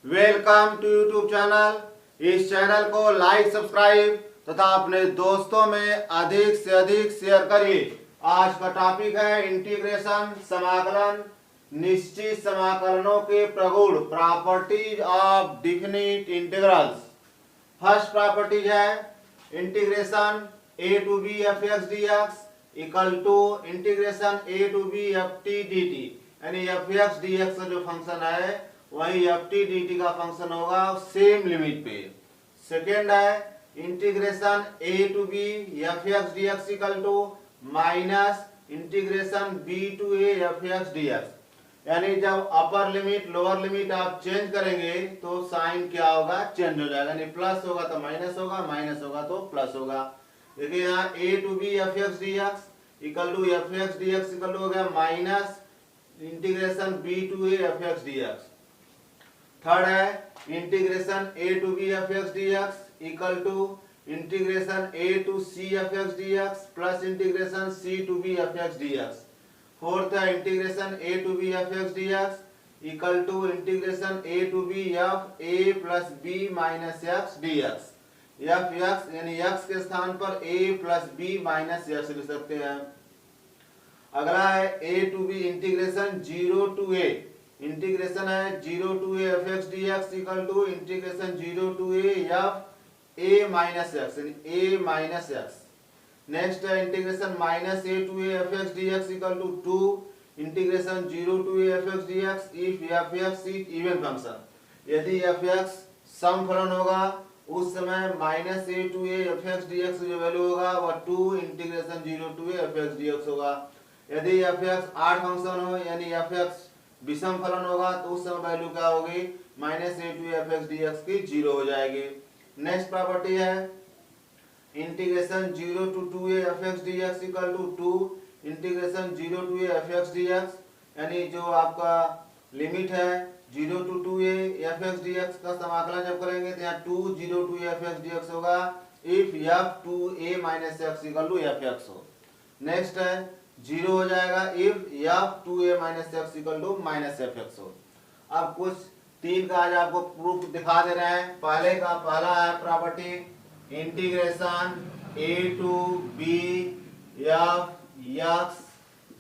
Welcome to YouTube channel. इस channel को like subscribe तथा अपने दोस्तों में अधिक से अधिक शेयर करिए। आज का टॉपिक है इंटीग्रेशन, समाकलन, निश्चित समाकलनों के प्रगुण, properties of definite integrals. First properties है integration a to b f x d x equal to integration a to b f t d t, यानी एफ एक्स डी एक्स का जो फंक्शन है वही एफ टी डी टी का function होगा same limit पे। Second है integration a to b f x d x equal to minus integration b to a f x d x, यानी जब अपर लिमिट लोअर लिमिट आप change करेंगे तो sign क्या होगा, चेंज हो जाएगा। यानी प्लस होगा तो माइनस होगा, माइनस होगा तो प्लस होगा। देखिए यहाँ a to b f x d x equal to f x d x equal to हो गया minus integration b to a f x d x. Third है integration a to b f x d x equal to integration a to c f x d x plus integration c to b f x d x. Fourth है integration a to b f x d x equal to integration a to b f a plus b minus x d x. F x यानी x के स्थान पर a plus b minus x लिख सकते हैं। अगला है a to b integration zero to a, integration है zero to a f x d x equal to integration zero to a f a minus x यानी ए माइनस एक्स। नेक्स्ट है integration minus a to a f x d x equal to two integration zero to a f x d x if f x is even function. यदि f x सम फलन होगा उस समय minus a to a f x d x जो value होगा वह two integration zero to a f x d x होगा। यदि एफ एक्स आड फंक्शन हो यानी एफ एक्स विषम फलन होगा तो उस समय वैल्यू क्या होगी, minus a to f x d x की जीरो हो जाएगी। नेक्स्ट प्रॉपर्टी है integration zero to two a f x d x equal to two integration zero to a f x d x, यानी जो आपका limit है zero to two a f x d x का समाकलन जब करेंगे तो यहाँ two zero to f x d x होगा if f two a minus x equal to f x हो। नेक्स्ट है जीरो हो जाएगा if f two a minus x equal to minus f x हो। अब कुछ तीन का आज आपको प्रूफ दिखा दे रहे हैं। पहला है property integration a to b f x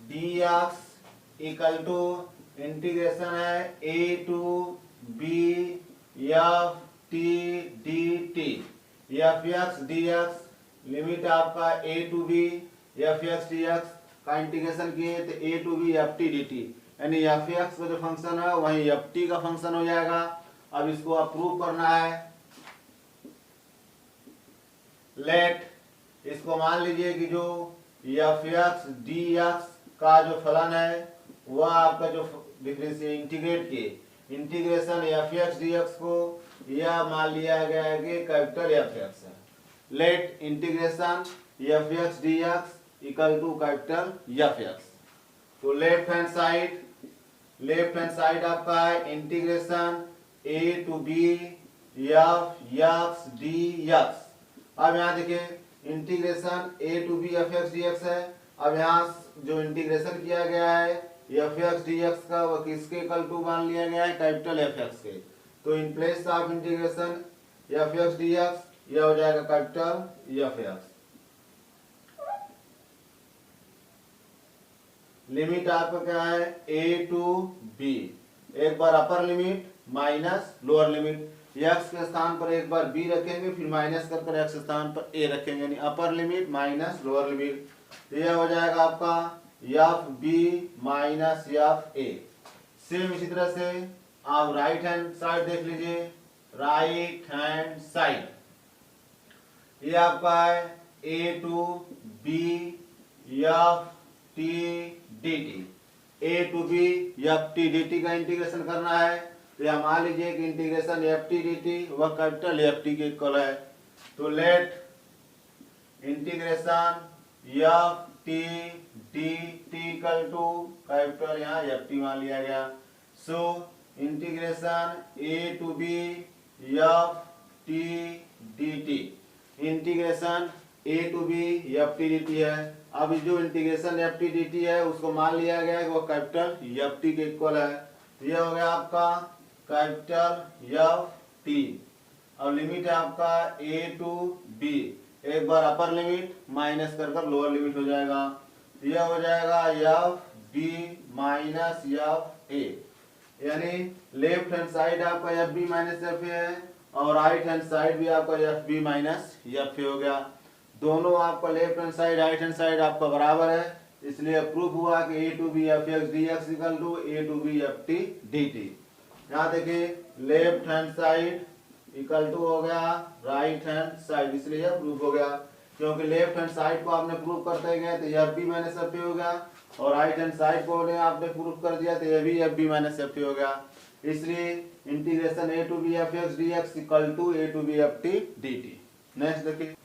d x equal to integration है a to b f t d t f x d x, limit आपका a to b f x d x का integration किए तो a to b f t d t, यानी f x का जो function है वही एफ टी का फंक्शन हो जाएगा। अब इसको अप्रूव करना है। लेट इसको मान लीजिए कि जो एफ एक्स डी एक्स का जो फलन है वह आपका जो डिफरेंशिएट इंटीग्रेट किए integration f x d x को यह मान लिया गया है कि कैपिटल एफ एक्स है। Let integration f x d x equal to capital f x. तो लेफ्ट हैंड साइड आपका है integration a to b f x d x. अब यहाँ देखिए integration a to b f x d x है। अब यहाँ जो इंटीग्रेशन किया गया है एफ एक्स डी एक्स का वह किसके इक्वल टू मान लिया गया है, कैपिटल एफ एक्स के। तो in place of integration f x d x यह हो जाएगा कैपिटल एफ एक्स। लिमिट आपका क्या है ए टू बी, एक बार upper limit minus lower limit, x के स्थान पर एक बार बी रखेंगे फिर माइनस कर एक्स स्थान पर ए रखेंगे, यानी upper limit minus lower limit. यह हो जाएगा आपका f b minus f a. Same इसी तरह से आप राइट हैंड साइड देख लीजिए। राइट हैंड साइड ये आपका है a to b f t d t, a to b f t d t का इंटीग्रेशन करना है। तो यह मान लीजिए कि integration f t d t वह कैपिटल एफ टी के इक्वल है। तो let integration f t d t equal to capital यहाँ एफ टी मान लिया गया। So integration a to b f t d t, integration a to b f t d t है। अब जो integration f t d t है उसको मान लिया गया है कि वो कैपिटल एफ टी के इक्वल है। तो यह हो गया आपका कैपिटल एफ टी। और लिमिट है आपका ए टू बी, एक बार अपर लिमिट माइनस कर लोअर लिमिट हो जाएगा, यह हो जाएगा f b minus f a, यानी लेफ्ट हैंड साइड आपका f b minus f a है और राइट हैंड साइड भी आपका f b minus f a हो गया। दोनों आपका left hand side right hand side आपका बराबर है, इसलिए प्रूफ हुआ कि a to b f x d x equal to a to b f t d t. यहाँ देखिए left hand side equal to हो गया राइट हैंड साइड, इसलिए यह प्रूफ हो गया, क्योंकि लेफ्ट हैंड साइड को आपने प्रूफ करते गए तो एफ बी माइनस एफ हो गया और राइट हैंड साइड को आपने प्रूफ कर दिया तो यह भी एफ बी माइनस एफ हो गया। इसलिए integration a to b f x d x equal to a to b f t d t. Next देखिए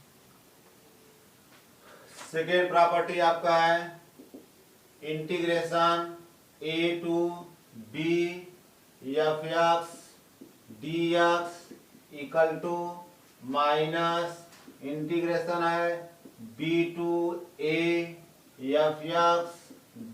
सेकेंड प्रॉपर्टी आपका है integration a to b f x d x equal to minus integration है b to a f x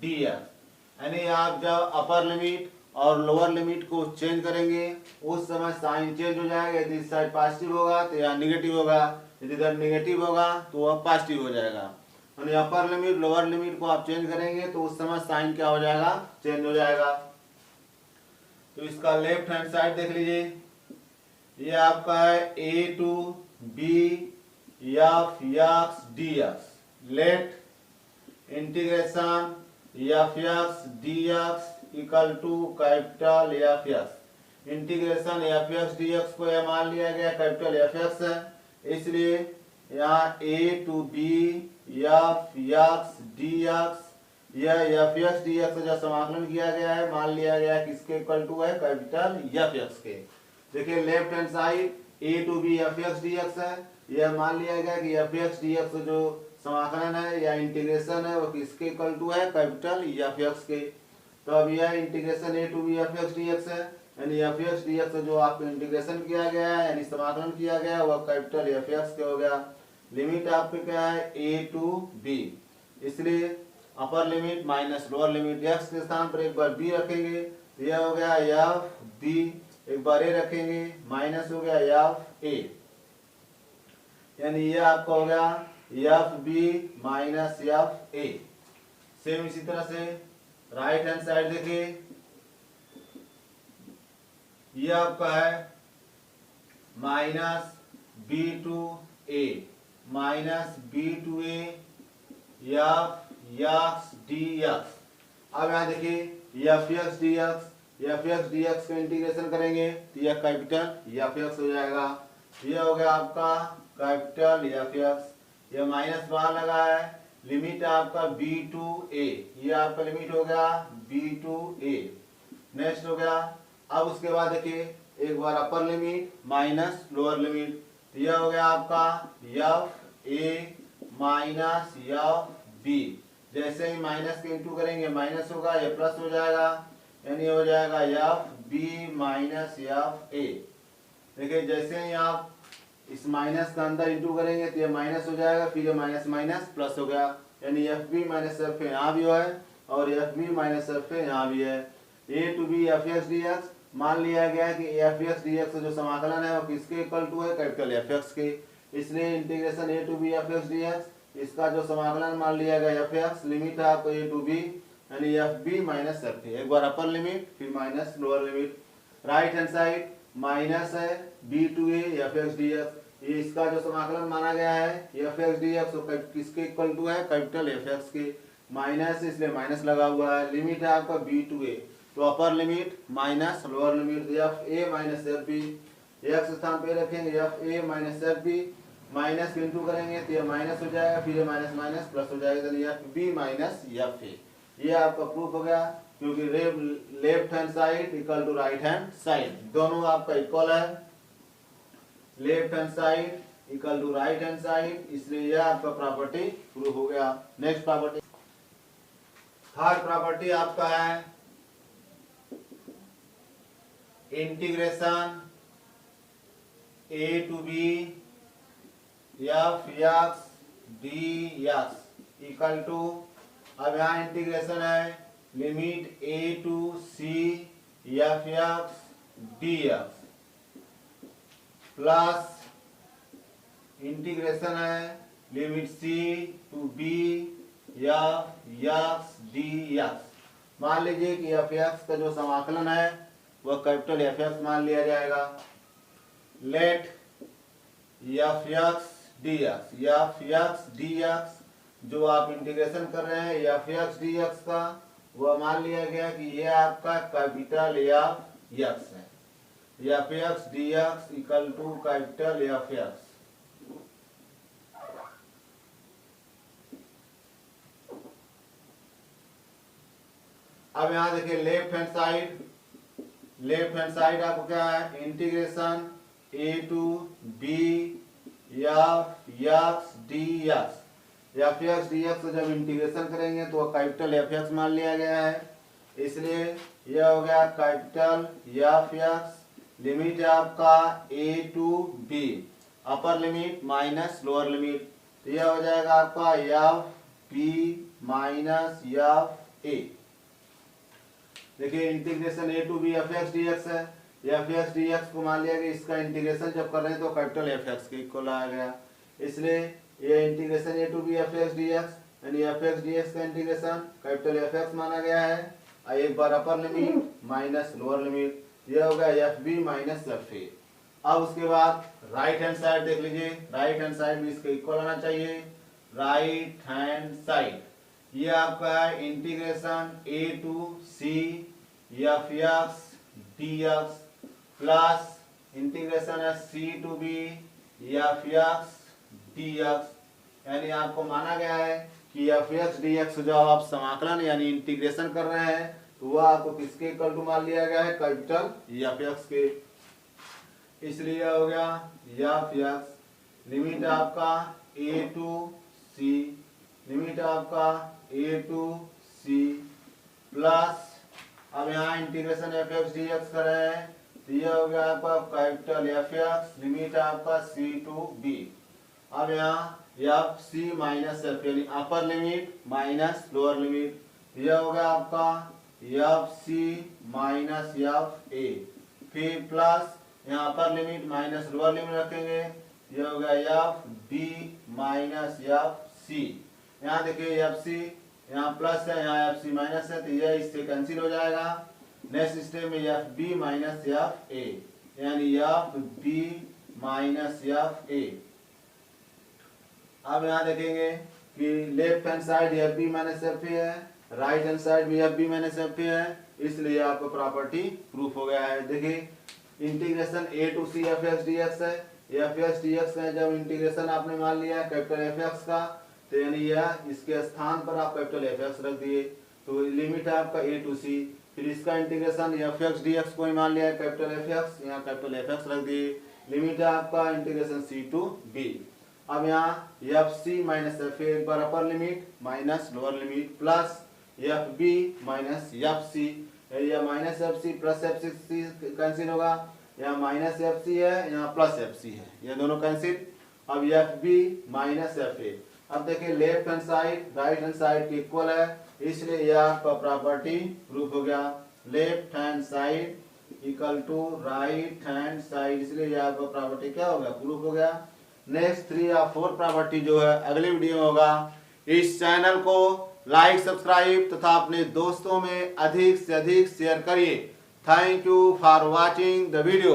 d x, यानी आप जब upper limit और lower limit को change करेंगे उस समय साइन चेंज हो जाएगा, यदि इस साइड पॉजिटिव होगा तो यहाँ निगेटिव होगा, यदि इधर निगेटिव होगा तो वह पॉजिटिव हो जाएगा। यानी अपर लिमिट लोअर लिमिट को आप चेंज करेंगे तो उस समय साइन क्या हो जाएगा, चेंज हो जाएगा। तो इसका लेफ्ट हैंड साइड देख लीजिए, ये आपका है a to b f x d x, let integration f x d x equal to capital f x. Integration f x d x को यह मान लिया गया कैपिटल एफ एक्स है, इसलिए यहाँ a to b f x d x, यह f x d x का समाकलन किया गया है मान लिया गया है किसके इक्वल टू है कैपिटल एफ एक्स के। देखिए left hand side a to b f x d x है, यह मान लिया गया कि एफ एक्स डी एक्स जो समाकलन है या इंटीग्रेशन है वो किसके इक्वल टू है कैपिटल एफ एक्स के। तो अब यह integration a to b f x d x है, यानी एफ एक्स डी एक्स जो आपको इंटीग्रेशन किया गया है यानी समाकलन किया गया है वह कैपिटल एफ एक्स के हो गया। लिमिट आपके क्या है ए टू बी, इसलिए अपर limit minus lower limit x के स्थान पर एक बार बी रखेंगे तो यह हो गया एफ बी, एक बार ए रखेंगे माइनस हो गया एफ ए, यानी यह आपका हो गया f b minus f a. Same इसी तरह से राइट हैंड साइड देखिए, यह आपका है minus b to a minus b to a f x d x. अब यहाँ देखिए एफ एक्स डी एक्स का इंटीग्रेशन करेंगे तो यह कैपिटल एफ एक्स हो जाएगा, यह हो गया आपका कैपिटल एफ एक्स, यह माइनस बाहर लगा है, लिमिट आपका बी टू ए, यह आपका लिमिट हो गया बी टू ए। नेक्स्ट हो गया, अब उसके बाद देखिए एक बार upper limit minus lower limit, यह हो गया आपका f a minus f b, जैसे ही माइनस के इंटू करेंगे माइनस होगा ये प्लस हो जाएगा, यानी हो जाएगा f b minus f a. देखिए जैसे ही आप इस माइनस का अंदर इंटू करेंगे तो ये माइनस हो जाएगा, फिर ये माइनस माइनस प्लस हो गया, यानी f b minus f a यहाँ भी है और f b minus f a यहाँ भी है। A to b f x d x मान लिया गया कि एफ एक्स डी एक्स जो समाकलन है वो किसके इक्वल टू है कैपिटल एफ एक्स के, इसलिए integration a to b f x d x इसका जो समाकलन मान लिया गया एफ एक्स, लिमिट है आपको ए टू बी यानी f b minus f a, एक बार अपर लिमिट फिर minus lower limit. Right hand side minus है b to a f x d x, ये इसका जो समाकलन माना गया है एफ एक्स डी एक्स किसके इक्वल टू है कैपिटल एफ एक्स के, माइनस इसलिए माइनस लगा हुआ है, लिमिट है आपका बी टू ए, तो upper limit minus lower limit f a minus f b, x स्थान पे रखेंगे f a minus f b, minus into करेंगे तो ये माइनस हो जाएगा, फिर ये माइनस माइनस प्लस हो जाएगा, तो f b minus f a. ये आपका प्रूफ हो गया, क्योंकि left hand side equal to right hand side, दोनों आपका इक्वल है, left hand side equal to right hand side, इसलिए यह आपका प्रॉपर्टी प्रूफ हो गया। नेक्स्ट प्रॉपर्टी, थर्ड प्रॉपर्टी आपका है integration a to b f x d x equal to, अब यहाँ इंटीग्रेशन है limit a to c f x dx plus integration है limit c to b f x dx। मान लीजिए कि F x का जो समाकलन है वह कैपिटल एफ एक्स मान लिया जाएगा। Let f x d x जो आप इंटीग्रेशन कर रहे हैं एफ एक्स डी एक्स का, वह मान लिया गया कि यह आपका कैपिटल एफ एक्स है। F x d x equal to capital f x. अब यहां देखिए लेफ्ट हैंड साइड आपको क्या है, integration a to b f x d x. F x d x जब इंटीग्रेशन करेंगे तो कैपिटल एफ एक्स मान लिया गया है, इसलिए यह हो गया कैपिटल एफ एक्स। लिमिट है आपका a to b, upper limit minus lower limit, तो यह हो जाएगा आपका f b minus f a. देखिए integration a to b f x d x है, एफ एक्स डी एक्स को मान लिया गया, इसका इंटीग्रेशन जब कर रहे हैं तो कैपिटल एफ एक्स के इक्वल आ गया, इसलिए ये integration a to b f x d x यानी एफ एक्स डी एक्स का इंटीग्रेशन कैपिटल एफ एक्स माना गया है। एक बार upper limit minus lower limit, ये हो गया f b minus f a. अब उसके बाद राइट हैंड साइड देख लीजिए, राइट हैंड साइड भी इसके इक्वल आना चाहिए। राइट हैंड साइड ये आपका है integration a to c f x d x plus integration है c to b f x d x, यानी आपको माना गया है कि एफ एक्स डी एक्स जब आप समाकलन यानी इंटीग्रेशन कर रहे हैं तो वह आपको किसके इक्वल टू मान लिया गया है, कैपिटल एफ एक्स के, इसलिए हो गया एफ एक्स। लिमिट आपका ए टू सी, लिमिट आपका ए टू सी प्लस अब यहाँ integration f x d x कर रहे हैं तो यह हो गया आपका कैपिटल एफ एक्स। लिमिट आपका सी टू बी, अब यहाँ एफ सी माइनस एफ यानी upper limit minus lower limit, यह हो गया आपका f c minus f a, फिर प्लस यहाँ upper limit minus lower limit रखेंगे, यह हो गया f b minus f c. यहाँ देखिए एफ सी यहाँ प्लस है, यहाँ एफ सी माइनस है, तो यह इससे कैंसिल हो जाएगा। नेक्स्ट स्टेप में f b minus f a यानी f b minus f a. अब यहाँ देखेंगे कि left hand side f b minus f a है, राइट हैंड साइड भी f b minus f a है, इसलिए आपको प्रॉपर्टी प्रूफ हो गया है। देखिए integration a to c f x d x है, एफ एक्स डी एक्स का जब इंटीग्रेशन आपने मान लिया कैपिटल एफ एक्स का, तो यानी यह इसके स्थान पर आप कैपिटल एफ एक्स रख दिए, तो लिमिट है आपका ए टू सी, फिर इसका integration f x d x को ही मान लिया है कैपिटल एफ एक्स, यहाँ कैपिटल एफ एक्स रख दिए, लिमिट है आपका इंटीग्रेशन सी टू बी। अब यहाँ f c minus f a, एक बार upper limit minus lower limit plus f b minus f c, या minus f c plus f c cancel होगा, यहाँ माइनस एफ सी है यहाँ प्लस एफ सी है, ये दोनों कैंसिल। अब f b minus f a, अब देखिए left hand side right hand side के इक्वल है, इसलिए यह आपका प्रॉपर्टी प्रूफ हो गया। Left hand side equal to right hand side, इसलिए यह आपका प्रॉपर्टी क्या हो गया, प्रूफ हो गया। नेक्स्ट 3 या 4 प्रॉपर्टी जो है अगले वीडियो में होगा। इस चैनल को लाइक सब्सक्राइब तथा अपने दोस्तों में अधिक से अधिक शेयर करिए। Thank you for watching the video.